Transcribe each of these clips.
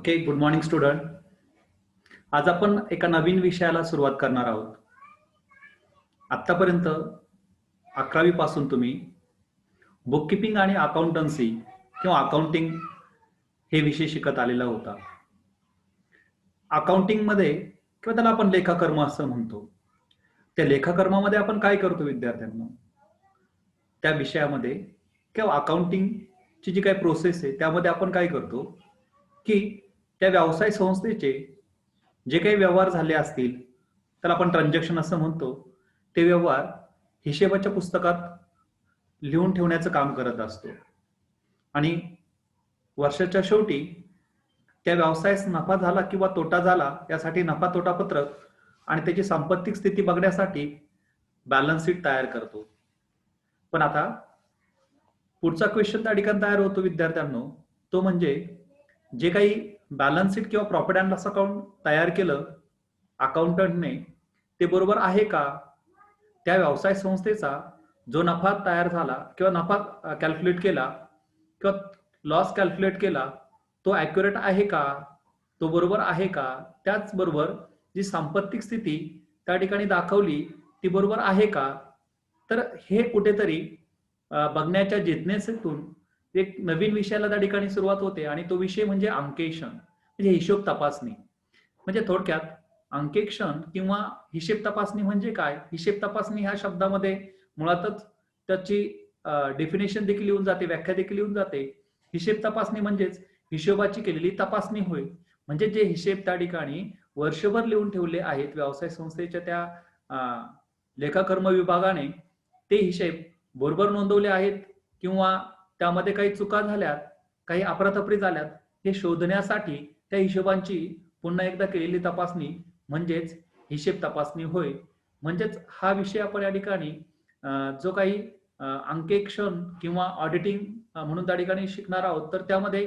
Okay, good morning student. आज आपण एका नवीन विषयाला सुरुवात करणार आहोत. आतापर्यंत 11वी पासून तुम्ही बुककीपिंग आणि अकाउंटन्सी किंवा अकाउंटिंग हे विषय शिकत आलेला होता. अकाउंटिंग मध्ये किंवा त्याला आपण लेखाकर्म असं म्हणतो. त्या लेखाकर्मामध्ये आपण काय करतो विद्यार्थ्यांना? त्या विषयामध्ये किंवा अकाउंटिंगची जी काही प्रोसेस आहे त्यामध्ये आपण काय करतो की त्या व्यवसाय संस्थेचे जे काही व्यवहार झाले असतील त्याला आपण ट्रान्झॅक्शन असं म्हणतो, ते व्यवहार हिशेबाच्या पुस्तकात लिहून ठेवण्याचं काम करत असतो. आणि वर्षाच्या शेवटी त्या व्यवसायास नफा झाला किंवा तोटा झाला यासाठी नफा तोटा पत्रक आणि त्याची सांपत्तिक स्थिती बघण्यासाठी बॅलन्स शीट तयार करतो. पण आता पुढचा क्वेश्चन त्या ठिकाणी तयार होतो विद्यार्थ्यांनो, तो म्हणजे जे काही बॅलन्स शीट किंवा प्रॉफिट अँड लॉस अकाउंट तयार केलं अकाउंटंटने, ते बरोबर आहे का? त्या व्यवसाय संस्थेचा जो नफा तयार झाला किंवा नफा कॅल्क्युलेट केला किंवा लॉस कॅल्क्युलेट केला तो ॲक्युरेट आहे का? तो बरोबर आहे का? त्याचबरोबर जी सांपत्तिक स्थिती त्या ठिकाणी दाखवली ती बरोबर आहे का? तर हे कुठेतरी बघण्याच्या जिज्ञासेतून एक नवीन विषयाला त्या ठिकाणी सुरुवात होते आणि तो विषय म्हणजे अंकेक्षण, म्हणजे हिशोब तपासणी. म्हणजे थोडक्यात अंकेक्षण किंवा हिशेब तपासणी म्हणजे काय? हिशेब तपासणी ह्या शब्दामध्ये मुळातच त्याची डेफिनेशन देखील येऊन जाते, व्याख्या देखील येऊन जाते. हिशेब तपासणी म्हणजेच हिशोबाची केलेली तपासणी होय. म्हणजे जे हिशेब त्या ठिकाणी वर्षभर लिहून ठेवले आहेत व्यवसाय संस्थेच्या त्या लेखाकर्म विभागाने, ते हिशेब बरोबर नोंदवले आहेत किंवा त्यामध्ये काही चुका झाल्यात, काही अफरातफरी झाल्यात, हे शोधण्यासाठी त्या हिशोबांची पुन्हा एकदा केलेली तपासणी म्हणजेच हिशेब तपासणी होय. म्हणजेच हा विषय आपण या ठिकाणी जो काही अंकेक्षण किंवा ऑडिटिंग म्हणून त्या ठिकाणी शिकणार आहोत, तर त्यामध्ये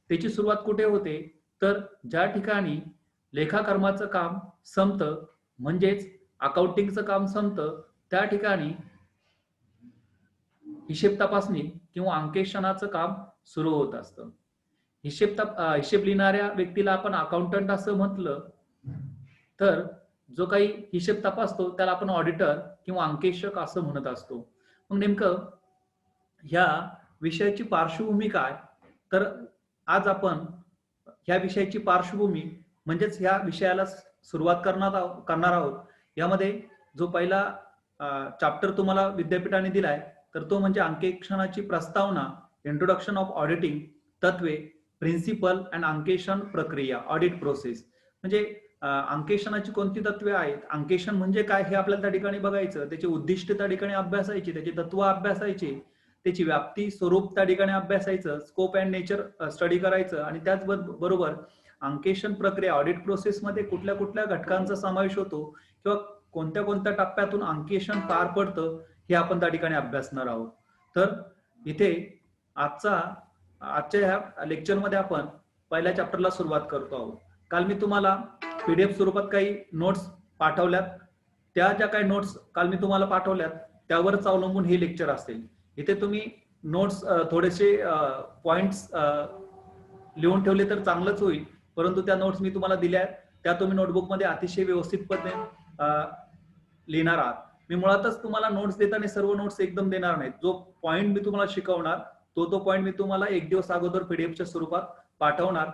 त्याची सुरुवात कुठे होते? तर ज्या ठिकाणी लेखाकर्माचं काम संपतं, म्हणजेच अकाउंटिंगचं काम संपतं, त्या ठिकाणी हिशेब तपासणी किंवा अंकेक्षणाचं काम सुरू होत असतं. हिशेब लिहिणाऱ्या व्यक्तीला आपण अकाउंटंट असं म्हटलं, तर जो काही हिशेब तपासतो त्याला आपण ऑडिटर किंवा अंकेक्षक असं म्हणत असतो. मग नेमकं ह्या विषयाची पार्श्वभूमी काय? तर आज आपण ह्या विषयाची पार्श्वभूमी म्हणजेच ह्या विषयाला सुरुवात करणार आहोत. यामध्ये जो पहिला चॅप्टर तुम्हाला विद्यापीठाने दिलाय, तर तो म्हणजे अंकेक्षणाची प्रस्तावना, इंट्रोडक्शन ऑफ ऑडिटिंग, तत्वे, प्रिन्सिपल अँड अंकेक्षण प्रक्रिया, ऑडिट प्रोसेस. म्हणजे अंकेक्षणाची कोणती तत्वे आहेत, अंकेक्षण म्हणजे काय हे आपल्याला त्या ठिकाणी बघायचं, त्याची उद्दिष्ट त्या ठिकाणी अभ्यासायची, त्याची तत्व अभ्यासायची, त्याची व्याप्ती, स्वरूप त्या ठिकाणी अभ्यासायचं, स्कोप अँड नेचर स्टडी करायचं आणि त्याचबरोबर अंकेक्षण प्रक्रिया, ऑडिट प्रोसेसमध्ये कुठल्या कुठल्या घटकांचा समावेश होतो किंवा कोणत्या कोणत्या टप्प्यातून अंकेक्षण पार पडतं हे आपण त्या ठिकाणी अभ्यासणार आहोत. तर इथे आजच्या ह्या लेक्चरमध्ये आपण पहिल्या चॅप्टरला सुरुवात करतो आहोत. काल मी तुम्हाला पीडीएफ स्वरूपात काही नोट्स पाठवल्यात. त्या ज्या काही नोट्स काल मी तुम्हाला पाठवल्यात त्यावरच अवलंबून हे लेक्चर असेल. इथे तुम्ही नोट्स थोडेसे पॉइंट्स लिहून ठेवले तर चांगलंच होईल, परंतु त्या नोट्स मी तुम्हाला दिल्या त्या तुम्ही नोटबुकमध्ये अतिशय व्यवस्थितपणे लिहिणार आहात. मी मुळातच तुम्हाला नोट्स देताना सर्व नोट्स एकदम देणार नाहीत. जो पॉइंट मी तुम्हाला शिकवणार तो पॉइंट मी तुम्हाला एक दिवस अगोदर पीडीएफच्या स्वरूपात पाठवणार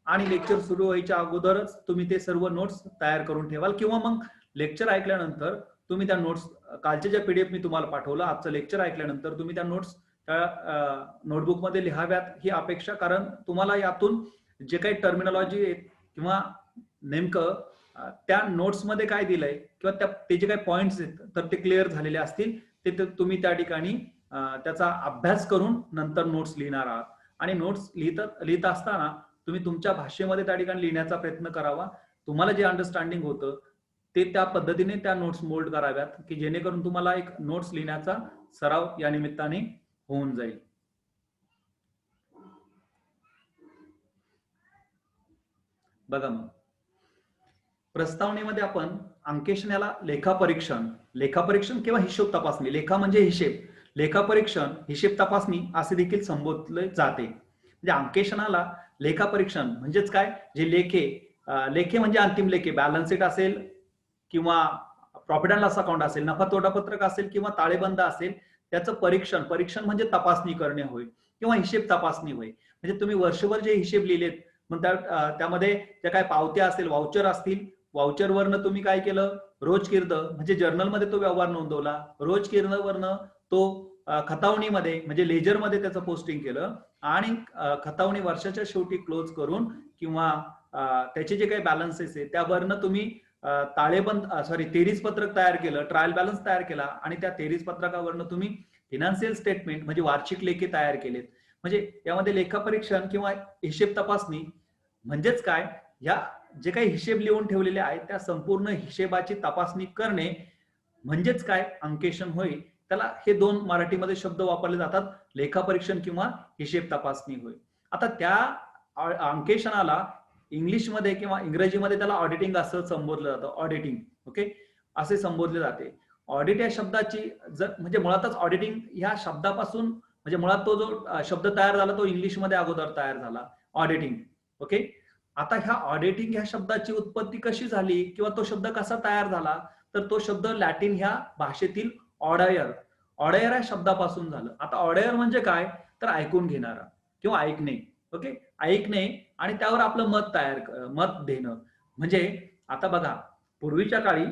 आणि लेक्चर सुरू व्हायच्या अगोदरच तुम्ही ते सर्व नोट्स तयार करून ठेवाल किंवा मग लेक्चर ऐकल्यानंतर तुम्ही त्या नोट्स, कालचे जे पीडीएफ मी तुम्हाला पाठवलं, आजचं लेक्चर ऐकल्यानंतर तुम्ही त्या नोट्स त्या नोटबुकमध्ये लिहाव्यात ही अपेक्षा. कारण तुम्हाला यातून जे काही टर्मिनॉलॉजी आहे किंवा नेमकं त्या नोट्समध्ये काय दिलंय किंवा ते जे काही पॉइंट्स आहेत तर ते क्लिअर झालेले असतील, ते तुम्ही त्या ठिकाणी त्याचा अभ्यास करून नंतर नोट्स लिहिणार आहात. आणि नोट्स लिहित असताना तुम्ही तुमच्या भाषेमध्ये त्या ठिकाणी लिहिण्याचा प्रयत्न करावा. तुम्हाला जे अंडरस्टँडिंग होतं ते त्या पद्धतीने त्या नोट्स मोल्ड कराव्यात की जेणेकरून तुम्हाला एक नोट्स लिहिण्याचा सराव या निमित्ताने होऊन जाईल. बघा, मग प्रस्तावनेमध्ये आपण अंकेक्षण याला लेखापरीक्षण किंवा हिशोब तपासणी, लेखा म्हणजे हिशेब, लेखापरीक्षण, हिशेब तपासणी असे देखील संबोधले जाते. म्हणजे अंकेशनाला लेखापरीक्षण म्हणजेच काय, जे लेखे म्हणजे अंतिम लेखे, बॅलन्स शीट असेल किंवा प्रॉफिट अँड लॉस अकाउंट असेल, नफा तोटा पत्रक असेल किंवा ताळेबंद असेल, त्याचं परीक्षण म्हणजे तपासणी करणे होय किंवा हिशेब तपासणी होय. म्हणजे तुम्ही वर्षभर जे हिशेब लिहिलेत, मग त्यामध्ये त्या काय पावत्या असतील, वाउचर असतील, वाउचरवरनं तुम्ही काय केलं, रोजकिर्द म्हणजे जर्नलमध्ये तो व्यवहार नोंदवला, रोजकिर्दवरनं तो खतावणीमध्ये म्हणजे लेजरमध्ये त्याचं पोस्टिंग केलं आणि खतावणी वर्षाच्या शेवटी क्लोज करून किंवा त्याचे जे काही बॅलन्सेस आहे त्यावरनं तुम्ही तेरीज पत्रक तयार केलं, ट्रायल बॅलन्स तयार केला आणि त्या तेरीज पत्रकावरनं तुम्ही फिनान्शियल स्टेटमेंट म्हणजे वार्षिक लेखे तयार केलेत. म्हणजे यामध्ये लेखापरीक्षण किंवा हिशेब तपासणी म्हणजेच काय, या जे काही हिशेब लिहून ठेवलेले आहेत त्या संपूर्ण हिशेबाची तपासणी करणे म्हणजेच काय, अंकेशन होय. त्याला हे दोन मराठीमध्ये शब्द वापरले जातात, लेखापरीक्षण किंवा हिशेब तपासणी होय. आता त्या अंकेशनाला इंग्लिशमध्ये किंवा इंग्रजीमध्ये त्याला ऑडिटिंग असं संबोधलं जातं, ऑडिटिंग. ओके, असे संबोधले जाते. ऑडिट या शब्दाची म्हणजे मुळातच ऑडिटिंग ह्या शब्दापासून म्हणजे मुळात तो जो शब्द तयार झाला तो इंग्लिशमध्ये अगोदर तयार झाला, ऑडिटिंग. ओके, आता ह्या ऑडिटिंग ह्या शब्दाची उत्पत्ती कशी झाली किंवा तो शब्द कसा तयार झाला, तर तो शब्द लॅटिन ह्या भाषेतील ऑडायर या शब्दापासून झालं. आता ऑडायर म्हणजे काय, तर ऐकून घेणारा किंवा ऐकणे. ओके, ऐकणे आणि त्यावर आपलं मत देणं. म्हणजे आता बघा, पूर्वीच्या काळी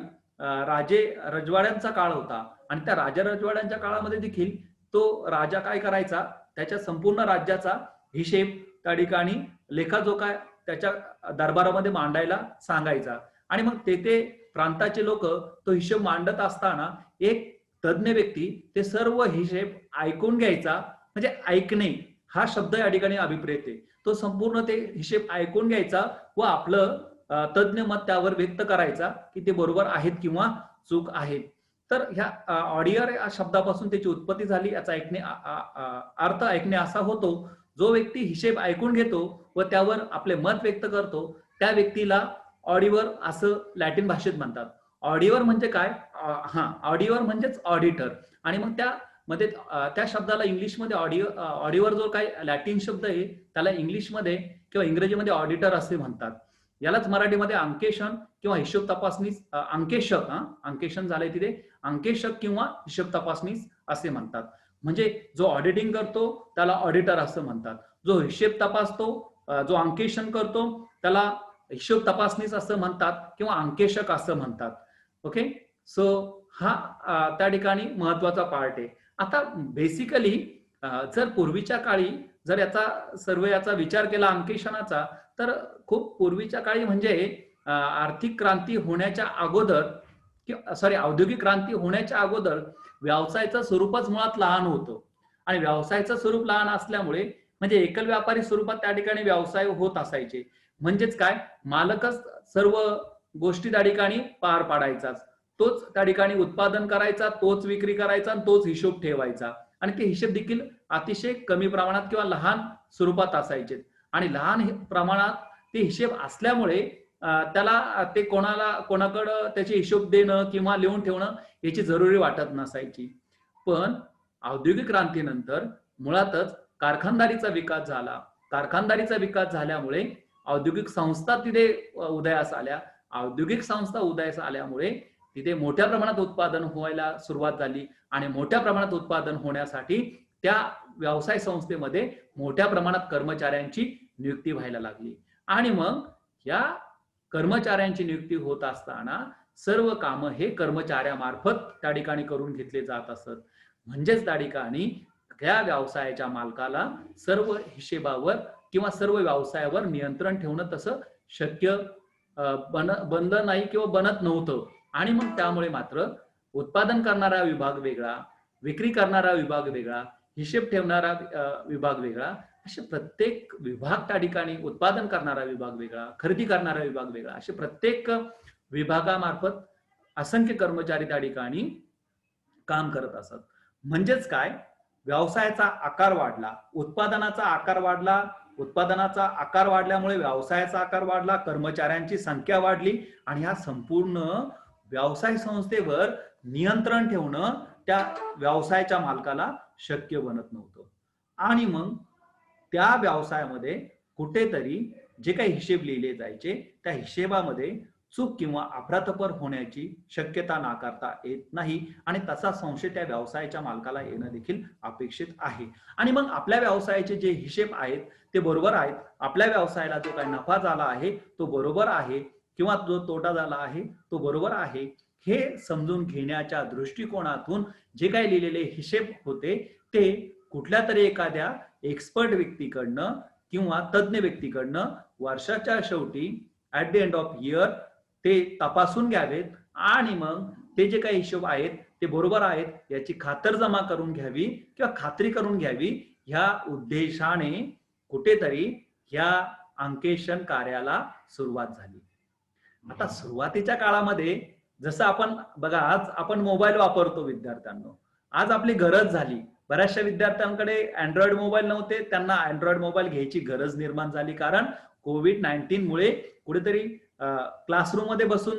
राजे रजवाड्यांचा काळ होता आणि त्या राजा रजवाड्यांच्या काळामध्ये देखील तो राजा काय करायचा, त्याच्या संपूर्ण राज्याचा हिशेब त्या ठिकाणी लेखाजोखा त्याच्या दरबारामध्ये मांडायला सांगायचा आणि मग ते प्रांताचे लोक तो हिशेब मांडत असताना एक तज्ञ व्यक्ती ते सर्व हिशेब ऐकून घ्यायचा. म्हणजे ऐकणे हा शब्द या ठिकाणी अभिप्रेत आहे. तो संपूर्ण ते हिशेब ऐकून घ्यायचा व आपलं तज्ञ मत त्यावर व्यक्त करायचा की ते बरोबर आहेत किंवा चूक आहेत. तर ह्या ऑडियर या शब्दापासून त्याची उत्पत्ती झाली. याचा अर्थ ऐकणे असा होतो, जो व्यक्ती हिशेब ऐकून घेतो व त्यावर आपले मत व्यक्त करतो त्या व्यक्तीला ऑडिटर असं लॅटिन भाषेत म्हणतात. ऑडिटर म्हणजे काय, ऑडिटर म्हणजेच ऑडिटर. आणि मग त्यामध्ये त्या शब्दाला इंग्लिशमध्ये ऑडिटर जो काही लॅटिन शब्द आहे त्याला इंग्लिशमध्ये किंवा इंग्रजीमध्ये ऑडिटर असे म्हणतात. यालाच मराठीमध्ये अंकेशन किंवा हिशोब तपासणी, अंकेशन झालंय तिथे, अंकेशक किंवा हिशोब तपासणी असे म्हणतात. म्हणजे जो ऑडिटिंग करतो त्याला ऑडिटर असं म्हणतात, जो हिशेब तपासतो, जो अंकेशन करतो त्याला हिशोब तपासणीस असं म्हणतात किंवा अंकेशक असं म्हणतात. ओके, सो हा त्या ठिकाणी महत्वाचा पार्ट आहे. आता बेसिकली जर पूर्वीच्या काळी जर याचा विचार केला अंकेशनाचा, तर खूप पूर्वीच्या काळी म्हणजे आर्थिक क्रांती होण्याच्या अगोदर औद्योगिक क्रांती होण्याच्या अगोदर व्यवसायाचं स्वरूपच मुळात लहान होतं आणि व्यवसायाचं स्वरूप लहान असल्यामुळे म्हणजे एकल व्यापारी स्वरूपात त्या ठिकाणी व्यवसाय होत असायचे. म्हणजेच काय, मालकच सर्व गोष्टी त्या ठिकाणी पार पाडायचाच, तोच त्या ठिकाणी उत्पादन करायचा, तोच विक्री करायचा आणि तोच हिशोब ठेवायचा. आणि ते हिशेब देखील अतिशय कमी प्रमाणात किंवा लहान स्वरूपात असायचे आणि लहान प्रमाणात ते हिशेब असल्यामुळे त्याला ते कोणाकडं त्याचे हिशोब देणं किंवा लिहून ठेवणं याची जरुरी वाटत नसायची. पण औद्योगिक क्रांतीनंतर मुळातच कारखानदारीचा विकास झाला. कारखानदारीचा विकास झाल्यामुळे औद्योगिक संस्था तिथे उदयास आल्या. औद्योगिक संस्था उदयास आल्यामुळे तिथे मोठ्या प्रमाणात उत्पादन व्हायला सुरुवात झाली आणि मोठ्या प्रमाणात उत्पादन होण्यासाठी त्या व्यवसाय संस्थेमध्ये मोठ्या प्रमाणात कर्मचाऱ्यांची नियुक्ती व्हायला लागली. आणि मग या कर्मचाऱ्यांची नियुक्ती होत असताना सर्व कामं हे कर्मचाऱ्यामार्फत त्या ठिकाणी करून घेतले जात असत. म्हणजेच त्या ठिकाणी त्या व्यवसायाच्या मालकाला सर्व हिशेबावर किंवा सर्व व्यवसायावर नियंत्रण ठेवणं तसं शक्य बनलं नाही किंवा बनत नव्हतं. आणि मग त्यामुळे मात्र उत्पादन करणारा विभाग वेगळा, विक्री करणारा विभाग वेगळा, हिशेब ठेवणारा विभाग वेगळा, असे प्रत्येक विभाग त्या ठिकाणी, उत्पादन करणारा विभाग वेगळा, खरेदी करणारा विभाग वेगळा, असे प्रत्येक विभागामार्फत असंख्य कर्मचारी त्या ठिकाणी काम करत असत. म्हणजेच काय, व्यवसायाचा आकार वाढला, उत्पादनाचा आकार वाढला, उत्पादनाचा आकार वाढल्यामुळे व्यवसायाचा आकार वाढला, कर्मचाऱ्यांची संख्या वाढली आणि ह्या संपूर्ण व्यवसाय संस्थेवर नियंत्रण ठेवणं त्या व्यवसायाच्या मालकाला शक्य बनत नव्हतं. आणि मग त्या व्यवसायामध्ये कुठेतरी जे काही हिशेब लिहिले जायचे त्या हिशेबामध्ये चूक किंवा अफरातफर होण्याची शक्यता नाकारता येत नाही आणि तसा संशय त्या व्यवसायाच्या मालकाला येणं देखील अपेक्षित आहे. आणि मग आपल्या व्यवसायाचे जे हिशेब आहेत ते बरोबर आहेत, आपल्या व्यवसायाला जो काही नफा झाला आहे तो बरोबर आहे किंवा जो तोटा झाला आहे तो बरोबर आहे, हे समजून घेण्याच्या दृष्टिकोनातून जे काही लिहिलेले हिशेब होते ते कुठल्या तरी एखाद्या एक्सपर्ट व्यक्तीकडनं किंवा तज्ज्ञ व्यक्तीकडनं वर्षाच्या शेवटी at the end of year ते तपासून घ्यावेत आणि मग ते जे काही हिशोब आहेत ते बरोबर आहेत याची खातरजमा करून घ्यावी किंवा खात्री करून घ्यावी, ह्या उद्देशाने कुठेतरी ह्या अंकेशन कार्याला सुरुवात झाली. आता सुरुवातीच्या काळामध्ये जसं आपण बघा, आज आपण मोबाईल वापरतो विद्यार्थ्यांनो, आज आपली गरज झाली. बऱ्याचशा विद्यार्थ्यांकडे अँड्रॉइड मोबाईल नव्हते, त्यांना अँड्रॉइड मोबाईल घ्यायची गरज निर्माण झाली, कारण कोविड-19 मुळे कुठेतरी क्लासरूम मध्ये बसून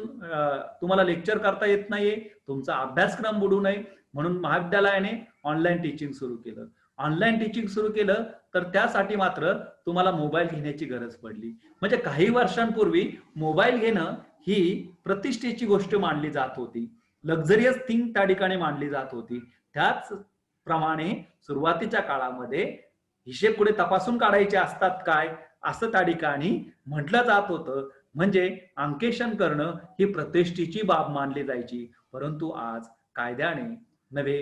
तुम्हाला लेक्चर करता येत नाहीये, तुमचा अभ्यासक्रम बुडू नये म्हणून महाविद्यालयाने ऑनलाईन टीचिंग सुरू केलं. ऑनलाईन टीचिंग सुरू केलं तर त्यासाठी मात्र तुम्हाला मोबाईल घेण्याची गरज पडली. म्हणजे काही वर्षांपूर्वी मोबाईल घेणं ही प्रतिष्ठेची गोष्ट मानली जात होती, लक्झरियस थिंग त्या ठिकाणी मानली जात होती. त्याच प्रमाणे सुरुवातीच्या काळामध्ये हिशेब पुढे तपासून काढायचे असतात काय असं त्या ठिकाणी म्हटलं जात होतं. म्हणजे अंकेशन करणं ही प्रतिष्ठेची बाब मानली जायची. परंतु आज कायद्याने नव्हे,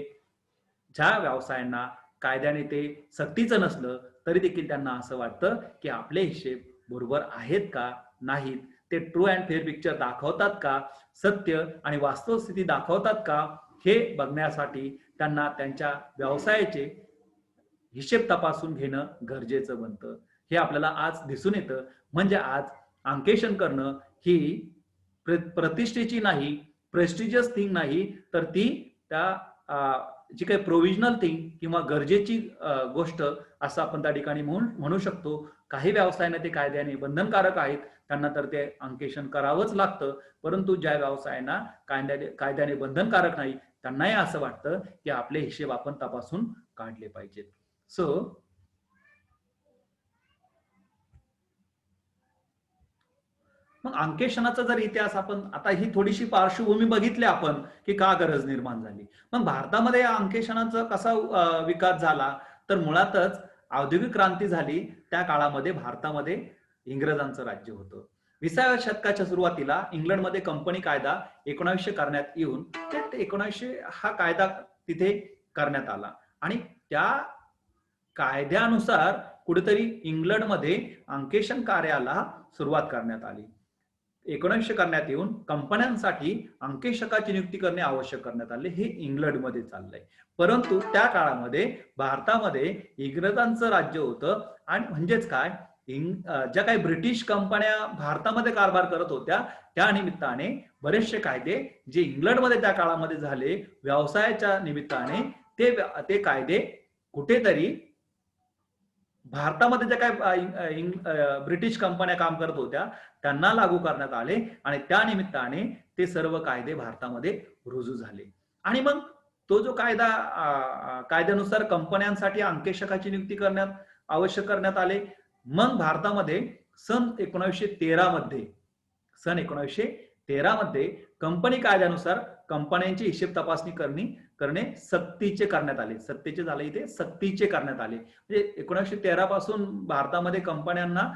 ज्या व्यवसायांना कायद्याने ते सक्तीचं नसलं तरी देखील त्यांना असं वाटतं की आपले हिशेब बरोबर आहेत का नाहीत, ते ट्रू अँड फेअर पिक्चर दाखवतात का, सत्य आणि वास्तव स्थिती दाखवतात का, हे बघण्यासाठी त्यांना त्यांच्या व्यवसायाचे हिशेब तपासून घेणं गरजेचं बनतं. हे आपल्याला आज दिसून येतं. म्हणजे आज अंकेशन करणं ही प्रतिष्ठेची नाही, प्रेस्टिजियस थिंग नाही, तर ती त्या जी काही प्रोव्हिजनल थिंग किंवा गरजेची गोष्ट असं आपण त्या ठिकाणी म्हणू शकतो. काही व्यवसायाने ते कायद्याने बंधनकारक आहेत, त्यांना तर ते अंकेशन करावंच लागतं. परंतु ज्या व्यवसायांना कायद्याने बंधनकारक नाही त्यांनाही असं वाटतं की आपले हिशेब आपण तपासून काढले पाहिजेत. सो मग अंकेशनाचा जर इतिहास आपण आता ही थोडीशी पार्श्वभूमी बघितली आपण की का गरज निर्माण झाली. मग भारतामध्ये या अंकेशनाचा कसा विकास झाला, तर मुळातच औद्योगिक क्रांती झाली त्या काळामध्ये भारतामध्ये इंग्रजांचं राज्य होतं. 20व्या शतकाच्या सुरुवातीला इंग्लंडमध्ये कंपनी कायदा 1900 करण्यात येऊन ते 1900 हा कायदा तिथे करण्यात आला आणि त्या कायद्यानुसार कुठेतरी इंग्लंडमध्ये अंकेशन कार्याला सुरुवात करण्यात आली. 1900 करण्यात येऊन कंपन्यांसाठी अंकेशकाची नियुक्ती करणे आवश्यक करण्यात आले. हे इंग्लंडमध्ये चाललंय. परंतु त्या काळामध्ये भारतामध्ये इंग्रजांचं राज्य होतं आणि म्हणजेच काय, ज्या काही ब्रिटिश कंपन्या भारतामध्ये कारभार करत होत्या त्या निमित्ताने बरेचसे कायदे जे इंग्लंडमध्ये त्या काळामध्ये झाले व्यवसायाच्या निमित्ताने ते कायदे कुठेतरी भारतामध्ये ज्या काही ब्रिटिश कंपन्या काम करत होत्या त्यांना लागू करण्यात आले आणि त्या निमित्ताने ते सर्व कायदे भारतामध्ये रुजू झाले. आणि मग तो जो कायद्यानुसार कंपन्यांसाठी अंकेशकाची नियुक्ती करण्यात आवश्यक करण्यात आले. मग भारतामध्ये सन 1913 मध्ये कंपनी कायद्यानुसार कंपन्यांची हिशेब तपासणी करणे सक्तीचे करण्यात आले. सक्तीचे झाले इथे सक्तीचे करण्यात आले. म्हणजे 1913 पासून भारतामध्ये कंपन्यांना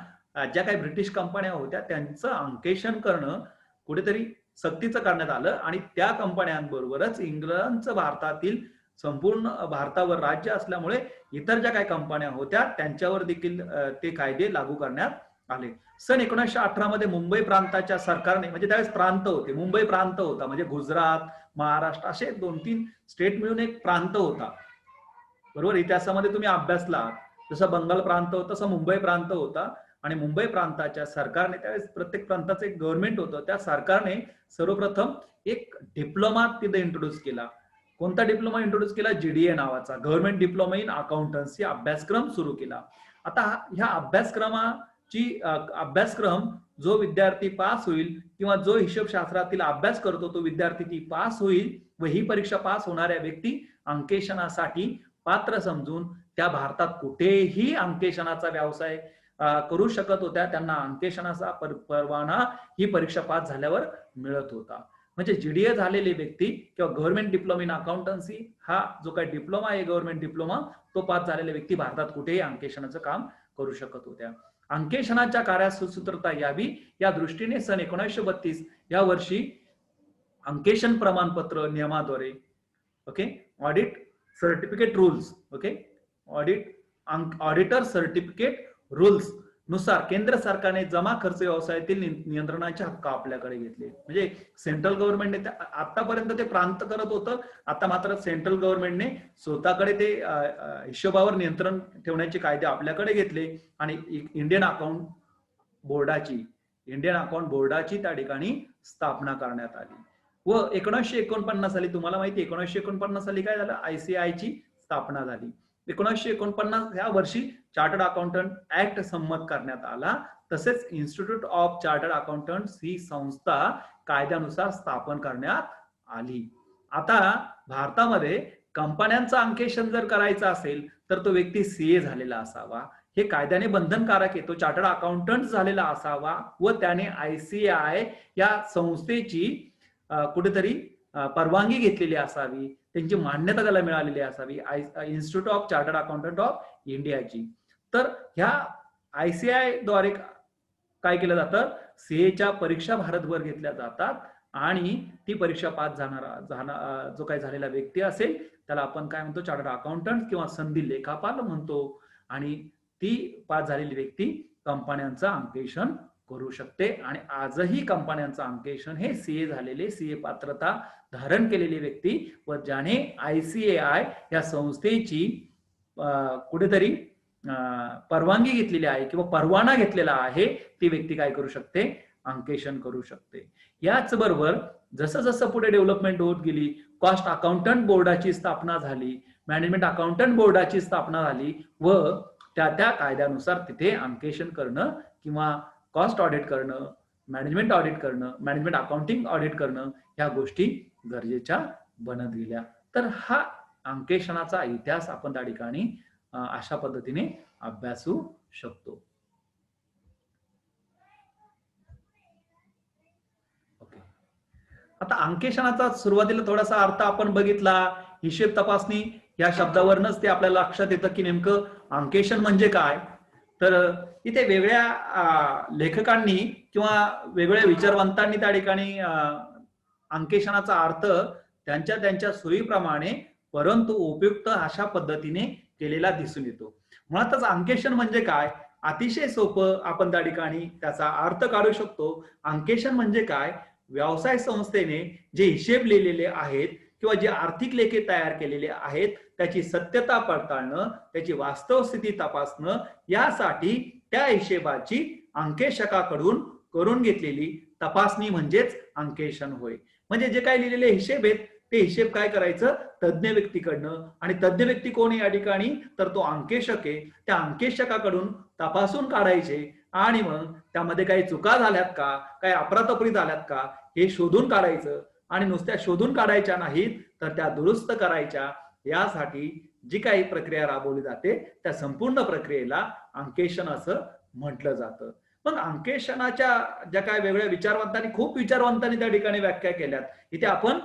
ज्या काही ब्रिटिश कंपन्या होत्या त्यांचं अंकेशन करणं कुठेतरी सक्तीचं करण्यात आलं आणि त्या कंपन्यांबरोबरच इंग्लंडचं भारतातील संपूर्ण भारतावर राज्य असल्यामुळे इतर ज्या काही कंपन्या होत्या त्यांच्यावर देखील ते कायदे लागू करण्यात आले. सन 1918 मध्ये मुंबई प्रांताच्या सरकारने, म्हणजे त्यावेळेस प्रांत होते, मुंबई प्रांत होता, म्हणजे गुजरात, महाराष्ट्र असे 2-3 स्टेट मिळून एक प्रांत होता. बरोबर, इतिहासामध्ये तुम्ही अभ्यासला, जसं बंगाल प्रांत होता तसं मुंबई प्रांत होता. आणि मुंबई प्रांताच्या सरकारने, त्यावेळेस प्रत्येक प्रांताचं एक गव्हर्नमेंट होतं, त्या सरकारने सर्वप्रथम एक डिप्लोमा तिथे इंट्रोड्यूस केला. कोणता डिप्लोमा इंट्रोड्यूस केला? GDA नावाचा, गव्हर्नमेंट डिप्लोमा इन अकाउंटन्सी अभ्यासक्रम सुरू केला. आता ह्या अभ्यासक्रम जो विद्यार्थी पास होईल किंवा जो हिशोबशास्त्रातील अभ्यास करतो तो विद्यार्थी ती पास होईल व ही परीक्षा पास होणाऱ्या व्यक्ती अंकेशनासाठी पात्र समजून त्या भारतात कुठेही अंकेशनाचा व्यवसाय करू शकत होत्या. त्यांना अंकेशनाचा परवाना ही परीक्षा पास झाल्यावर मिळत होता. म्हणजे जीडीए झालेली व्यक्ती किंवा गव्हर्नमेंट डिप्लोमा इन अकाउंटन्सी हा जो काही डिप्लोमा आहे गव्हर्नमेंट डिप्लोमा तो पास झालेल्या व्यक्ती भारतात कुठेही अंकेशनाचं काम करू शकत होत्या. अंकेशनाच्या कार्यात सुसूत्रता यावी या दृष्टीने सन 1932 या वर्षी अंकेशन प्रमाणपत्र नियमाद्वारे okay audit certificate rules okay auditor certificate rules नुसार केंद्र सरकारने जमा खर्च व्यवसायातील नियंत्रणाचे हक्क आपल्याकडे घेतले. म्हणजे सेंट्रल गव्हर्नमेंटने आतापर्यंत ते प्रांत करत होतं, आता मात्र सेंट्रल गव्हर्नमेंटने स्वतःकडे ते हिशोबावर नियंत्रण ठेवण्याचे कायदे आपल्याकडे घेतले आणि इंडियन अकाउंट बोर्डाची त्या ठिकाणी स्थापना करण्यात आली. व 1949 साली तुम्हाला माहिती 1949 साली काय झालं, ICAI ची स्थापना झाली. 1949 या वर्षी चार्टर्ड अकाउंटंट ऍक्ट संमत करण्यात आला. तसेच इन्स्टिट्यूट ऑफ चार्टर्ड अकाउंटंट्स ही संस्था कायद्यानुसार स्थापन करण्यात आली. आता भारतामध्ये कंपन्यांचं अंकेशन जर करायचं असेल तर तो व्यक्ती CA झालेला असावा, हे कायद्याने बंधनकारक आहे. तो चार्टर्ड अकाउंटंट झालेला असावा व त्याने ICAI या संस्थेची कुठेतरी परवानगी घेतलेली असावी, त्यांची मान्यता त्याला मिळालेली असावी, institute of chartered accountant of इंडियाची. तर ह्या ICAI द्वारे काय केलं जातं, CA परीक्षा भारतभर घेतल्या जातात आणि ती परीक्षा पास जो काही झालेला व्यक्ती असेल त्याला आपण काय म्हणतो, चार्टर्ड अकाउंटंट किंवा संधी लेखापाल म्हणतो. आणि ती पास झालेली व्यक्ती कंपन्यांचं अंकेशन करू शकते. आणि आजही कंपन्यांचं अंकेशन हे CA झालेले, CA पात्रता धारण केलेली व्यक्ती व ज्याने ICAI या संस्थेची कुठेतरी परवानगी घेतलेली आहे किंवा परवाना घेतलेला आहे, ती व्यक्ती काय करू शकते, अंकेशन करू शकते. याच बरोबर जसं जसं पुढे डेव्हलपमेंट होत गेली, कॉस्ट अकाउंटंट बोर्डाची स्थापना झाली, मॅनेजमेंट अकाउंटंट बोर्डाची स्थापना झाली व त्या कायद्यानुसार तिथे अंकेशन करणं किंवा कॉस्ट ऑडिट करणं, मॅनेजमेंट ऑडिट करणं, मॅनेजमेंट अकाउंटिंग ऑडिट करणं ह्या गोष्टी गरजेच्या बनत गेल्या. तर हा अंकेशनाचा इतिहास आपण त्या ठिकाणी अशा पद्धतीने अभ्यासू शकतो. ओके, आता अंकेशनाचा सुरुवातीला थोडासा अर्थ आपण बघितला. हिशेब तपासणी या शब्दावरनच ते आपल्याला लक्षात येतं की नेमकं अंकेशन म्हणजे काय. तर इथे वेगळ्या लेखकांनी किंवा वेगळ्या विचारवंतांनी त्या ठिकाणी अंकेशनाचा अर्थ त्यांच्या सोयीप्रमाणे परंतु उपयुक्त अशा पद्धतीने केलेला दिसून येतो. मुळातच अंकेशन म्हणजे काय, अतिशय सोपं आपण त्या ठिकाणी त्याचा अर्थ काढू शकतो. अंकेशन म्हणजे काय, व्यवसाय संस्थेने जे हिशेब लिहिलेले आहेत किंवा जे आर्थिक लेखे तयार केलेले आहेत त्याची सत्यता पडताळणं, त्याची वास्तव स्थिती तपासणं, यासाठी त्या हिशेबाची अंकेशकाकडून करून घेतलेली तपासणी म्हणजेच अंकेशन होय. म्हणजे जे काही लिहिलेले हिशेब आहेत ते हिशेब काय करायचं, तज्ज्ञ व्यक्तीकडनं, आणि तज्ज्ञ व्यक्ती कोण या ठिकाणी, तर तो अंकेशक आहे, त्या अंकेशकाकडून तपासून काढायचे आणि मग त्यामध्ये काही चुका झाल्यात का, काही अफरातफरी झाल्यात का हे शोधून काढायचं. आणि नुसत्या शोधून काढायच्या नाहीत तर त्या दुरुस्त करायच्या. यासाठी जी काही प्रक्रिया राबवली जाते त्या संपूर्ण प्रक्रियेला अंकेशन असं म्हटलं जातं. मग अंकेशनाच्या ज्या काय वेगळ्या विचारवंतांनी, खूप विचारवंतांनी त्या ठिकाणी व्याख्या केल्यात. इथे आपण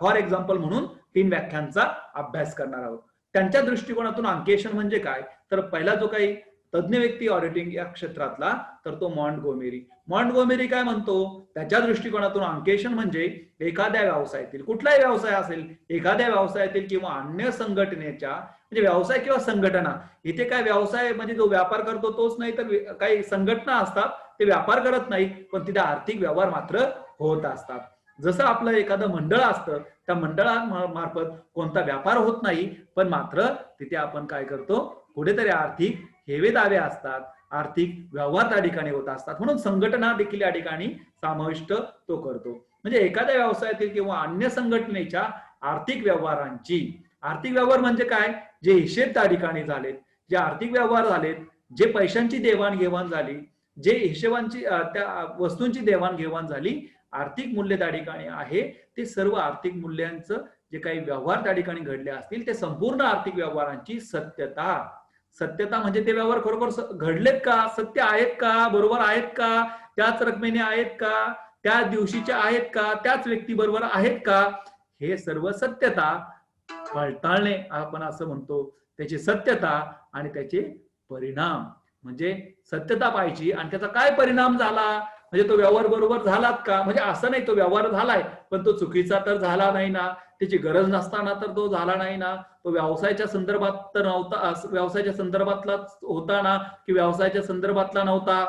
फॉर एक्झाम्पल म्हणून 3 व्याख्यांचा अभ्यास करणार आहोत. त्यांच्या दृष्टिकोनातून अंकेशन म्हणजे काय, तर पहिला जो काही तज्ज्ञ व्यक्ती ऑडिटिंग या क्षेत्रातला तर तो मॉन्टगोमेरी काय म्हणतो, त्याच्या दृष्टिकोनातून अंकेशन म्हणजे एखाद्या व्यवसायातील, कुठलाही व्यवसाय असेल, एखाद्या व्यवसायातील किंवा अन्य संघटनेच्या, म्हणजे व्यवसाय किंवा संघटना, इथे काय व्यवसाय म्हणजे जो व्यापार करतो तोच नाही, तर काही संघटना असतात ते व्यापार करत नाहीत पण तिथे आर्थिक व्यवहार मात्र होत असतात. जसं आपलं एखादं मंडळ असतं, त्या मंडळामार्फत कोणता व्यापार होत नाही पण मात्र तिथे आपण काय करतो, कुठेतरी आर्थिक हेवे दावे असतात, आर्थिक व्यवहार त्या ठिकाणी होत असतात. म्हणून संघटना देखील या ठिकाणी समाविष्ट तो करतो. म्हणजे एखाद्या व्यवसायातील किंवा अन्य संघटनेच्या आर्थिक व्यवहारांची, आर्थिक व्यवहार म्हणजे काय, जे हिशेब त्या ठिकाणी झालेत, जे आर्थिक व्यवहार झालेत, जे पैशांची देवाणघेवाण झाली, जे हिशेबांची त्या वस्तूंची देवाणघेवाण झाली, आर्थिक मूल्य त्या ठिकाणी आहे, ते सर्व आर्थिक मूल्यांचं जे काही व्यवहार त्या ठिकाणी घडले असतील ते संपूर्ण आर्थिक व्यवहारांची सत्यता म्हणजे ते व्यवहार खरोखर घडलेत का, सत्य आहेत का, बरोबर आहेत का, त्याच रकमेने आहेत का, त्याच दिवशीचे आहेत का, त्याच व्यक्ती बरोबर आहेत का, हे सर्व सत्यता पडताळणे आपण असं म्हणतो. त्याची सत्यता आणि त्याचे परिणाम म्हणजे सत्यता पाहिजे आणि त्याचा काय परिणाम झाला, म्हणजे तो व्यवहार बरोबर झालात का, म्हणजे असं नाही तो व्यवहार झालाय पण तो चुकीचा तर झाला नाही ना, त्याची गरज नसताना तर तो झाला नाही ना, तो व्यवसायाच्या संदर्भात तर नव्हता, व्यवसायाच्या संदर्भातला होता ना, की व्यवसायाच्या संदर्भातला नव्हता,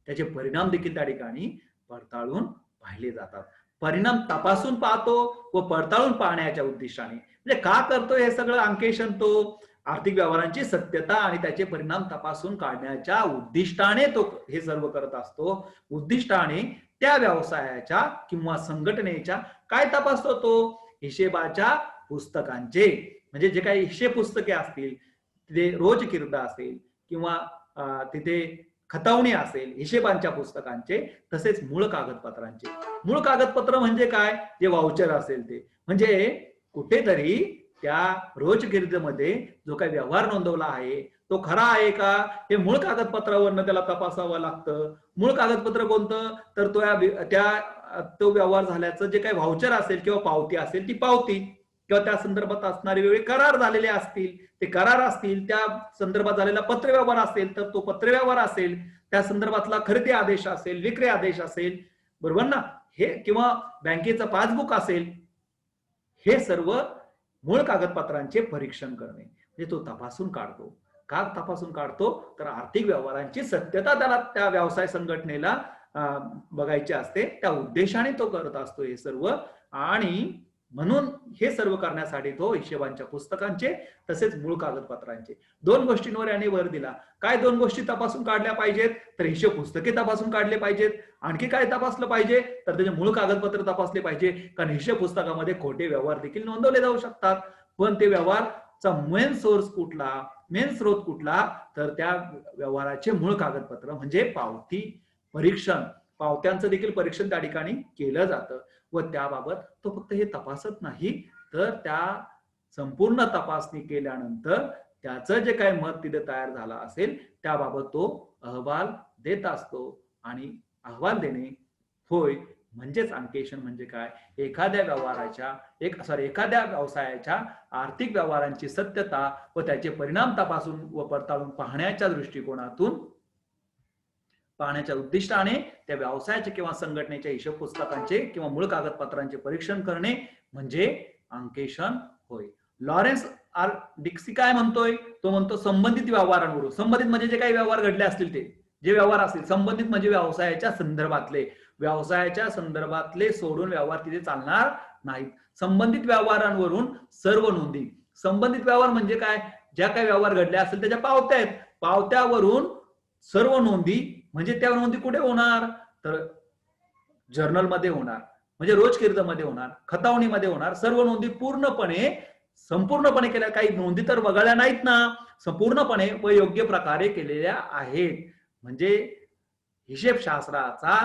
त्याचे परिणाम देखील त्या ठिकाणी पडताळून पाहिले जातात. परिणाम तपासून पाहतो व पडताळून पाहण्याच्या उद्देशाने, म्हणजे का करतो हे सगळं अंकेशन, तो आर्थिक व्यवहारांची सत्यता आणि त्याचे परिणाम तपासून काढण्याच्या उद्दिष्टाने तो हे सर्व करत असतो. उद्दिष्टाने त्या व्यवसायाच्या किंवा संघटनेच्या काय तपासतो तो, हिशेबाच्या पुस्तकांचे, म्हणजे जे काही हिशेब पुस्तके असतील, तिथे रोजकिर्द असेल किंवा तिथे खतावणी असेल, हिशेबांच्या पुस्तकांचे, तसेच मूळ कागदपत्रांचे. मूळ कागदपत्र म्हणजे काय, जे वाउचर असेल ते, म्हणजे कुठेतरी त्या रोजकिर्दीमध्ये जो काही व्यवहार नोंदवला आहे तो खरा आहे का, हे मूळ कागदपत्रावरनं त्याला तपासावं लागतं. मूळ कागदपत्र कोणतं, तर तो व्यवहार झाल्याचं जे काही व्हाउचर असेल किंवा पावती असेल, ती पावती किंवा त्या संदर्भात असणारे वेगळे करार झालेले असतील, ते करार असतील, त्या संदर्भात झालेला पत्रव्यवहार असेल तर तो पत्रव्यवहार असेल, त्या संदर्भातला खरेदी आदेश असेल, विक्री आदेश असेल, बरोबर ना, हे किंवा बँकेचं पासबुक असेल, हे सर्व मूळ कागदपत्रांचे परीक्षण करणे, म्हणजे तो तपासून काढतो. का तपासून काढतो, तर आर्थिक व्यवहारांची सत्यता त्याला त्या व्यवसाय संघटनेला बघायची असते, त्या उद्देशाने तो करत असतो हे सर्व. आणि म्हणून हे सर्व करण्यासाठी तो हिशेबांच्या पुस्तकांचे तसेच मूळ कागदपत्रांचे दोन गोष्टींवर याने भर दिला. काय दोन गोष्टी तपासून काढल्या पाहिजेत, तर हिशेब पुस्तके तपासून काढले पाहिजेत. आणखी काय तपासलं पाहिजे, तर त्याचे मूळ कागदपत्र तपासले पाहिजे, कारण हिशेब पुस्तकामध्ये खोटे व्यवहार देखील नोंदवले जाऊ शकतात. पण ते व्यवहारचा मेन सोर्स कुठला, मेन स्रोत कुठला, तर त्या व्यवहाराचे मूळ कागदपत्र म्हणजे पावती परीक्षण, पावत्यांचं देखील परीक्षण त्या ठिकाणी केलं जातं. व त्याबाबत तो फक्त हे तपासत नाही, तर त्या संपूर्ण तपासणी केल्यानंतर त्याचं जे काही मत तिथे तयार झालं असेल त्याबाबत तो अहवाल देत असतो. आणि अहवाल देणे होय म्हणजेच अंकेशन म्हणजे काय, एखाद्या एखाद्या व्यवसायाच्या आर्थिक व्यवहारांची सत्यता व त्याचे परिणाम तपासून व पडताळून पाहण्याच्या उद्दिष्टाने त्या व्यवसायाचे किंवा संघटनेच्या हिशोब पुस्तकांचे किंवा मूळ कागदपत्रांचे परीक्षण करणे म्हणजे अंकेशन होय. लॉरेन्स आर डिक्सी काय म्हणतोय, तो म्हणतो संबंधित व्यवहारांवरून, संबंधित म्हणजे जे काही व्यवहार घडले असतील ते जे व्यवहार असतील, संबंधित म्हणजे व्यवसायाच्या संदर्भातले सोडून व्यवहार तिथे चालणार नाहीत. संबंधित व्यवहारांवरून सर्व नोंदी, संबंधित व्यवहार म्हणजे काय, ज्या काही व्यवहार घडले असतील त्याच्या पावत्या आहेत, पावत्यावरून सर्व नोंदी, म्हणजे त्या नोंदी कुठे होणार, तर जर्नलमध्ये होणार, म्हणजे रोजकिर्दमध्ये होणार, खतावणीमध्ये होणार. सर्व नोंदी संपूर्णपणे केल्या, काही नोंदी तर वगळल्या नाहीत ना, संपूर्णपणे व योग्य प्रकारे केलेल्या आहेत, म्हणजे हिशेबशास्त्राचा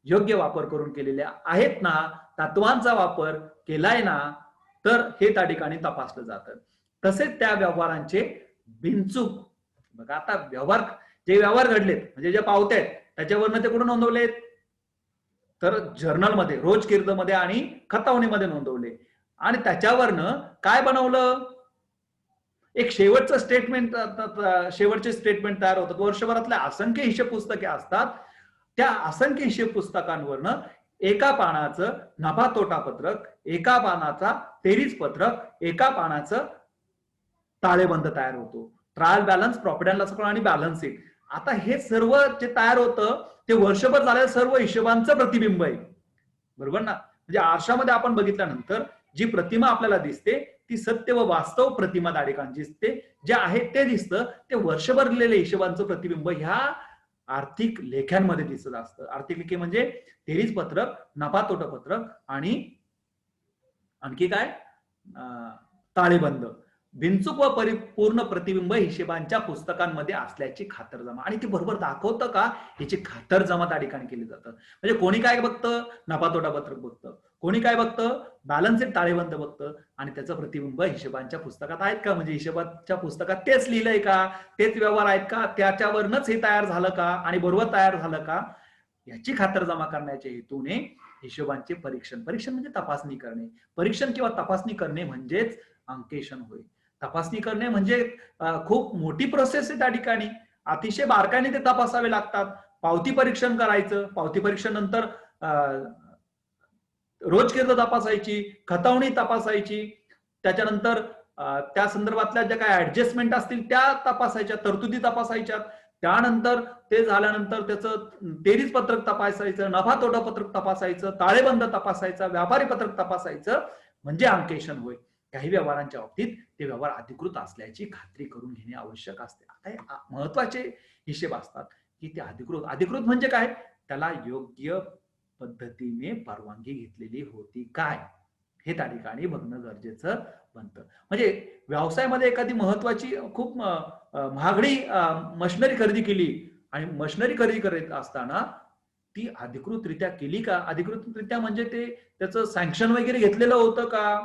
योग्य वापर करून केलेल्या आहेत ना, तत्वांचा वापर केलाय ना, तर हे त्या ठिकाणी तपासलं जातं. तसेच त्या व्यवहारांचे बिनचूक, बघा आता जे व्यवहार घडलेत म्हणजे ज्या पावत्या आहेत त्याच्यावरनं ते कुठे नोंदवलेत, तर जर्नलमध्ये, रोजकिर्दमध्ये आणि खतावणीमध्ये नोंदवले. आणि त्याच्यावरनं काय बनवलं, एक शेवटचे स्टेटमेंट तयार होतात. वर्षभरातल्या असंख्य हिशेब पुस्तके असतात, त्या असंख्य हिशेब पुस्तकांवरनं एका पानाचं नफा तोटा पत्रक, एका पानाचा तेरीज पत्रक, एका पानाचं ताळेबंद तयार होतो. Trial balance, profit and loss account आणि बॅलन्स शीट. आता हे सर्व जे तयार होतं ते वर्षभर झालेल्या सर्व हिशोबांचं प्रतिबिंब आहे, बरोबर ना. म्हणजे आरशामध्ये आपण बघितल्यानंतर जी प्रतिमा आपल्याला दिसते ती सत्य व वास्तव प्रतिमा त्या ठिकाणी दिसते, जे आहे ते दिसतं, ते वर्षभर लिहिलेल्या हिशोबांचं प्रतिबिंब ह्या आर्थिक लेख्यांमध्ये दिसत असतं. आर्थिक लेखे म्हणजे तेरीज पत्रक, नफा तोटा पत्रक आणि आणखी काय, ताळेबंद. बिनचूक व परिपूर्ण प्रतिबिंब हिशेबांच्या पुस्तकांमध्ये असल्याची खातरजमा. आणि ते बरोबर दाखवतं का याची खातरजमा त्या ठिकाणी केली जातं. म्हणजे कोणी काय बघतं, नफा तोटा पत्रक बघतं, कोणी काय बघतं, बॅलन्स शीट ताळेबंद बघतं, आणि त्याचं प्रतिबिंब हिशेबांच्या पुस्तकात आहेत का, म्हणजे हिशेबाच्या पुस्तकात तेच लिहिलंय का, तेच व्यवहार आहेत का, त्याच्यावरच हे तयार झालं का आणि बरोबर तयार झालं का, याची खातरजमा करण्याच्या हेतूने हिशोबांचे परीक्षण म्हणजे तपासणी करणे, परीक्षण किंवा तपासणी करणे म्हणजेच अंकेशन होय. तपासणी करणे म्हणजे खूप मोठी प्रोसेस आहे त्या ठिकाणी, अतिशय बारकाईने ते तपासावे लागतात. पावती परीक्षण करायचं, पावती परीक्षण नंतर रोजकीर्द तपासायची, खतावणी तपासायची, त्याच्यानंतर त्या संदर्भातल्या ज्या काही ऍडजस्टमेंट असतील त्या तपासायच्या, तरतुदी तपासायच्या, त्यानंतर ते झाल्यानंतर त्याचं तेरीच पत्रक तपासायचं, नफा तोटा पत्रक तपासायचं, ताळेबंद तपासायचा, व्यापारी पत्रक तपासायचं, म्हणजे अंकेशन होय. काही व्यवहारांच्या बाबतीत ते व्यवहार अधिकृत असल्याची खात्री करून घेणे आवश्यक असते. आता महत्वाचे हिशेब असतात की ते अधिकृत म्हणजे काय, त्याला योग्य पद्धतीने परवानगी घेतलेली होती काय, हे त्या ठिकाणी बघणं गरजेचं बनतं. म्हणजे व्यवसायामध्ये एखादी महत्वाची खूप महागडी मशिनरी खरेदी केली आणि मशिनरी खरेदी करत असताना ती अधिकृतरित्या केली का, अधिकृतरित्या म्हणजे ते त्याचं सँक्शन वगैरे घेतलेलं होतं का,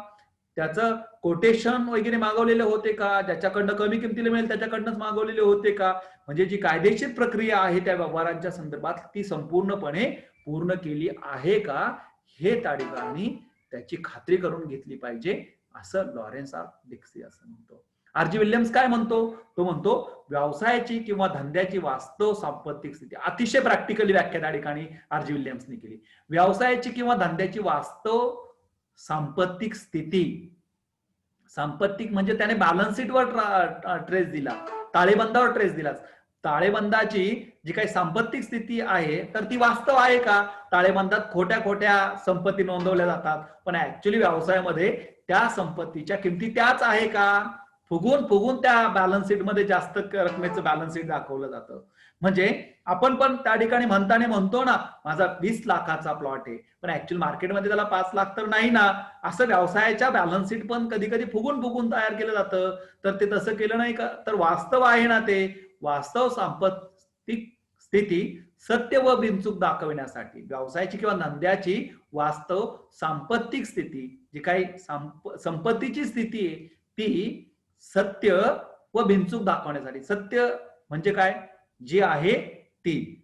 त्याचं कोटेशन वगैरे मागवलेले होते का, ज्याच्याकडनं कमी किमतीला मिळेल त्याच्याकडनंच मागवलेले होते का, म्हणजे जी कायदेशीर प्रक्रिया आहे त्या व्यवहारांच्या संदर्भात ती संपूर्णपणे पूर्ण केली आहे का, हे त्या ठिकाणी त्याची खात्री करून घेतली पाहिजे, असं लॉरेन्स आर डिक्सी असं म्हणतो. आर.जी. विल्यम्स काय म्हणतो, तो म्हणतो व्यवसायाची किंवा धंद्याची वास्तव सांपत्तिक स्थिती, अतिशय प्रॅक्टिकली व्याख्या त्या ठिकाणी आर.जी. विल्यम्सने केली. व्यवसायाची किंवा धंद्याची वास्तव सांपत्तिक स्थिती, सांपत्तिक म्हणजे त्याने बॅलन्स शीटवर ट्रेस दिला, ताळेबंदावर ट्रेस दिला. ताळेबंदाची जी काही सांपत्तिक स्थिती आहे तर ती वास्तव आहे का, ताळेबंदात खोट्या खोट्या संपत्ती नोंदवल्या जातात, पण ऍक्च्युअली व्यवसायामध्ये त्या संपत्तीच्या किमती त्याच आहे का, फुगून त्या बॅलन्स शीट मध्ये जास्त रकमेचं बॅलन्स शीट दाखवलं जातं. म्हणजे आपण पण त्या ठिकाणी म्हणतो ना माझा 20 लाखाचा प्लॉट आहे, पण ऍक्च्युअली मार्केटमध्ये त्याला 5 लाख तर नाही ना, असं व्यवसायाच्या बॅलन्स शीट पण कधी कधी फुगून तयार केलं जातं. तर ते तसं केलं नाही का, तर वास्तव आहे ना, ते वास्तव सांपत्तिक स्थिती सत्य व बिनचूक दाखविण्यासाठी व्यवसायाची किंवा धंद्याची वास्तव सांपत्तिक स्थिती, जी काही संपत्तीची स्थिती आहे ती सत्य व बिनचूक दाखवण्यासाठी, सत्य म्हणजे काय, जी आहे ती,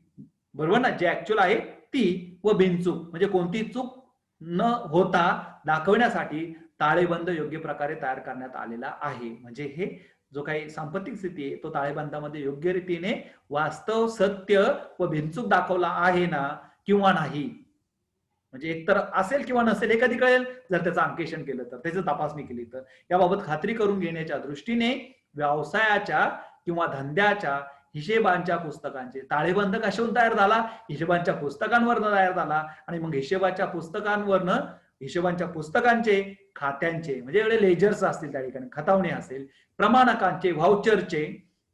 बरोबर ना, जे ऍक्च्युअल आहे ती, व बिनचूक म्हणजे कोणती चूक न होता दाखवण्यासाठी ताळेबंद योग्य प्रकारे तयार करण्यात आलेला आहे. म्हणजे हे जो काही सांपत्तिक स्थिती आहे तो ताळेबंदामध्ये योग्य रीतीने वास्तव, सत्य व बिनचूक दाखवला आहे ना किंवा नाही, म्हणजे एकतर असेल किंवा नसेल हे कधी कळेल, जर त्याचं अंकेशन केलं तर, त्याची तपासणी केली तर. याबाबत खात्री करून घेण्याच्या दृष्टीने व्यवसायाच्या किंवा धंद्याच्या हिशेबांच्या पुस्तकांचे, ताळेबंद कशावरून तयार झाला, हिशेबांच्या पुस्तकांवरनं तयार झाला, आणि मग हिशेबाच्या पुस्तकांवरनं हिशोबांच्या पुस्तकांचे, खात्यांचे म्हणजे एवढे लेजर्स असतील त्या ठिकाणी, खतावणी असेल, प्रमाणकांचे, व्हाउचरचे,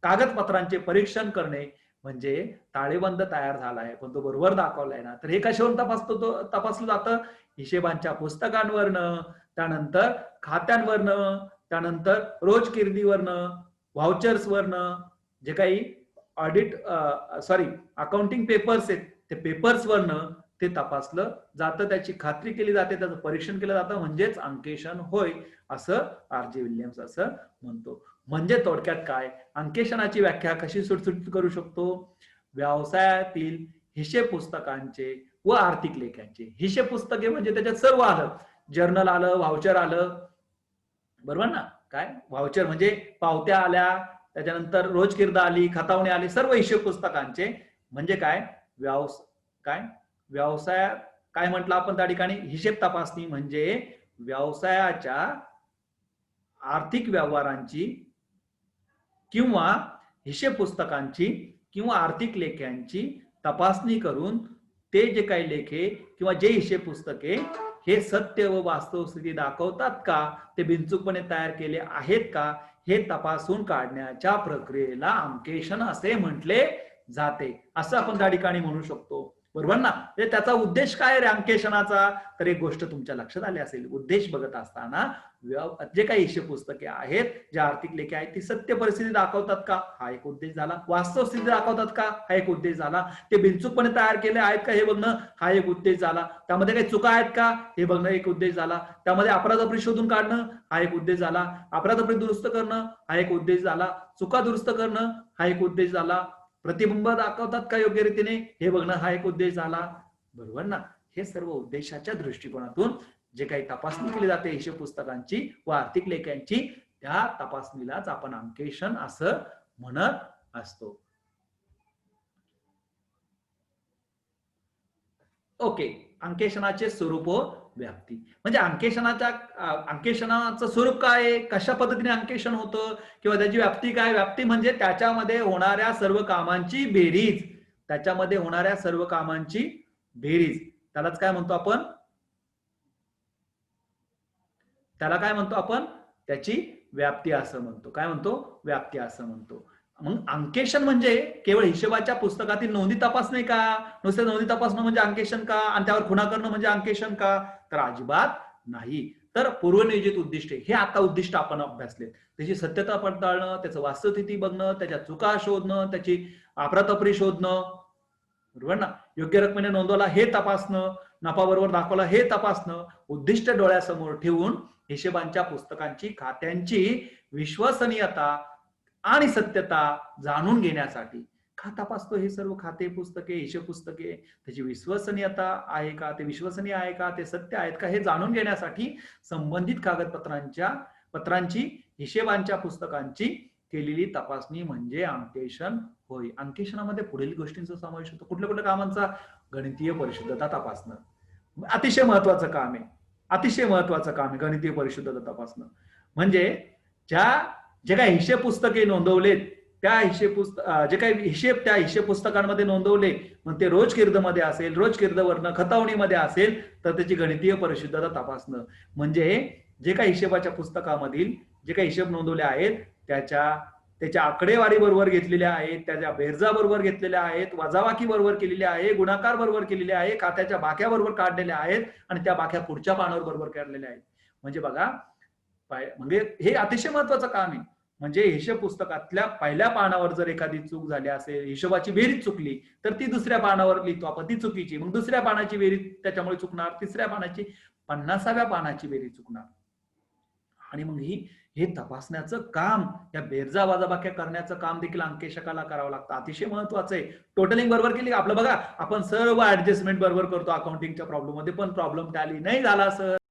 कागदपत्रांचे परीक्षण करणे, म्हणजे ताळेबंद तयार झालाय पण तो बरोबर दाखवलाय ना, तर हे कशावरून तपासलं जातं, हिशेबांच्या पुस्तकांवरनं, त्यानंतर खात्यांवरनं, त्यानंतर रोजकिर्दीवरनं, व्हाउचर्सवरनं, जे काही ऑडिट अकाउंटिंग पेपर्स आहेत ते पेपर्सवरनं ते तपासलं जातं, त्याची खात्री केली जाते, त्याचं परीक्षण केलं जातं, म्हणजेच अंकेशन होय, असं आर.जी. विल्यम्स असं म्हणतो. म्हणजे थोडक्यात काय, अंकेशनाची व्याख्या कशी सुटसुटीत करू शकतो, व्यवसायातील हिशेब पुस्तकांचे व आर्थिक लेख्यांचे, हिशेब पुस्तके म्हणजे त्याच्यात सर्व आलं, जर्नल आलं, व्हाउचर आलं, बरोबर ना, काय व्हाउचर म्हणजे पावत्या आल्या, त्याच्यानंतर रोजकिर्द आली, खतावणी आली, सर्व हिशेब पुस्तकांचे, म्हणजे काय व्यवसाय काय म्हटलं आपण त्या ठिकाणी, हिशेब तपासणी म्हणजे व्यवसायाच्या आर्थिक व्यवहारांची किंवा हिशेब पुस्तकांची किंवा आर्थिक लेख्यांची तपासणी करून ते जे काही लेखे किंवा जे हिशेब पुस्तके हे सत्य व वास्तव स्थिती दाखवतात का, ते बिनचूकपणे तयार केले आहेत का, हे तपासून काढण्याच्या प्रक्रियेला अंकेशन असे म्हटले जाते, असं आपण त्या ठिकाणी म्हणू शकतो. बरोबर ना? म्हणजे त्याचा उद्देश काय रे अंकेशनाचा? तर एक गोष्ट तुमच्या लक्षात आली असेल, उद्देश बघत असताना जे काही हिशेब पुस्तके आहेत, जे आर्थिक लेखे आहेत, ती सत्य परिस्थिती दाखवतात का? हा एक उद्देश झाला. वास्तव स्थिती दाखवतात का? हा एक उद्देश झाला. ते बिनचूकपणे तयार केले आहेत का हे बघणं, हा एक उद्देश झाला. त्यामध्ये काही चुका आहेत का हे बघणं एक उद्देश झाला. त्यामध्ये अपराध शोधून काढणं हा एक उद्देश झाला. अपराध दुरुस्त करणं हा एक उद्देश झाला. चुका दुरुस्त करणं हा एक उद्देश झाला. प्रतिबिंब दाखवतात का योग्य रीतीने हे बघणं हा एक उद्देश झाला. बरोबर ना? हे सर्व उद्देशाच्या दृष्टिकोनातून जे काही तपासणी केली जाते हिशेब पुस्तकांची व आर्थिक लेख्यांची, त्या तपासणीलाच आपण अंकेशन असं म्हणत असतो. ओके, अंकेशनाचे स्वरूप व व्याप्ती. म्हणजे अंकेशनाचं स्वरूप काय आहे, कशा पद्धतीने अंकेशन होतं किंवा त्याची व्याप्ती काय. व्याप्ती म्हणजे त्याच्यामध्ये होणाऱ्या सर्व कामांची बेरीज, त्याच्यामध्ये होणाऱ्या सर्व कामांची बेरीज, त्यालाच काय म्हणतो आपण, त्याला काय म्हणतो आपण, त्याची व्याप्ती असं म्हणतो. काय म्हणतो, व्याप्ती असं म्हणतो. मग अंकेशन म्हणजे केवळ हिशोबाच्या पुस्तकातील नोंदी तपासणे का, नुसते नोंदी तपासणं म्हणजे अंकेशन का, आणि त्यावर खुणा करणं म्हणजे अंकेशन का, तर अजिबात नाही. तर पूर्वनियोजित उद्दिष्टे हे आता उद्दिष्ट आपण अभ्यासले, त्याची सत्यता पडताळणं, त्याचं वास्तवस्थिती बघणं, त्याच्या चुका शोधणं, त्याची अफरातफरी शोधणं, बरोबर ना, योग्य रकमेने नोंदवला हे तपासणं, नफा बरोबर दाखवला हे तपासणं, उद्दिष्ट डोळ्यासमोर ठेवून हिशेबांच्या पुस्तकांची खात्यांची विश्वसनीयता आणि सत्यता जाणून घेण्यासाठी का तपासतो हे सर्व खाते पुस्तके, हिशेब पुस्तके, त्याची विश्वसनीयता आहे का, ते विश्वसनीय आहे का, ते सत्य आहेत का, हे जाणून घेण्यासाठी संबंधित पत्रांची हिशेबांच्या पुस्तकांची केलेली तपासणी म्हणजे अंकेशन होय. अंकेशनामध्ये पुढील गोष्टींचा समावेश होतो. कुठल्या कुठल्या कामांचा, गणितीय परिशुद्धता तपासणं अतिशय महत्वाचं काम आहे. अतिशय महत्वाचं काम आहे गणितीय परिशुद्धता तपासणं. म्हणजे जे काही हिशेब पुस्तके नोंदवलेत, त्या जे काही हिशेब त्या हिशेब पुस्तकांमध्ये नोंदवले, मग ते रोजकिर्दमध्ये असेल, रोजकिर्दवरनं खतावणीमध्ये असेल, तर त्याची गणितीय परिशुद्धता तपासणं म्हणजे जे काही हिशेबाच्या पुस्तकामधील जे काही हिशेब नोंदवले आहेत त्याच्या आकडेवारी बरोबर घेतलेल्या आहेत, त्याच्या बेरजा बरोबर घेतलेल्या आहेत, वजाबाकी बरोबर केलेल्या आहे, गुणाकार बरोबर केलेले आहे, खात्याच्या बाक्या बरोबर काढलेल्या आहेत आणि त्या बाक्या पुढच्या पानावर बरोबर काढलेल्या आहेत. म्हणजे बघा, म्हणजे हे अतिशय महत्वाचं काम आहे. म्हणजे हिशोब पुस्तकातल्या पहिल्या पानावर जर एखादी चूक झाली असेल, हिशोबाची बेरीज चुकली, तर ती दुसऱ्या पानावर लिहितो आपण, ती चुकीची. मग दुसऱ्या पानाची बेरीज त्याच्यामुळे चुकणार, तिसऱ्या पानाची, 50व्या पानाची बेरीज चुकणार. आणि मग हे तपासण्याचं काम, या बेरजा वजाबाक्या करण्याचं काम देखील अंकेशकाला करावं लागतं. अतिशय महत्वाचं आहे. टोटलिंग बरोबर केली, आपलं बघा आपण सर्व ऍडजस्टमेंट बरोबर करतो अकाउंटिंगच्या प्रॉब्लेम मध्ये, पण प्रॉब्लेम टॅली नाही झाला सर,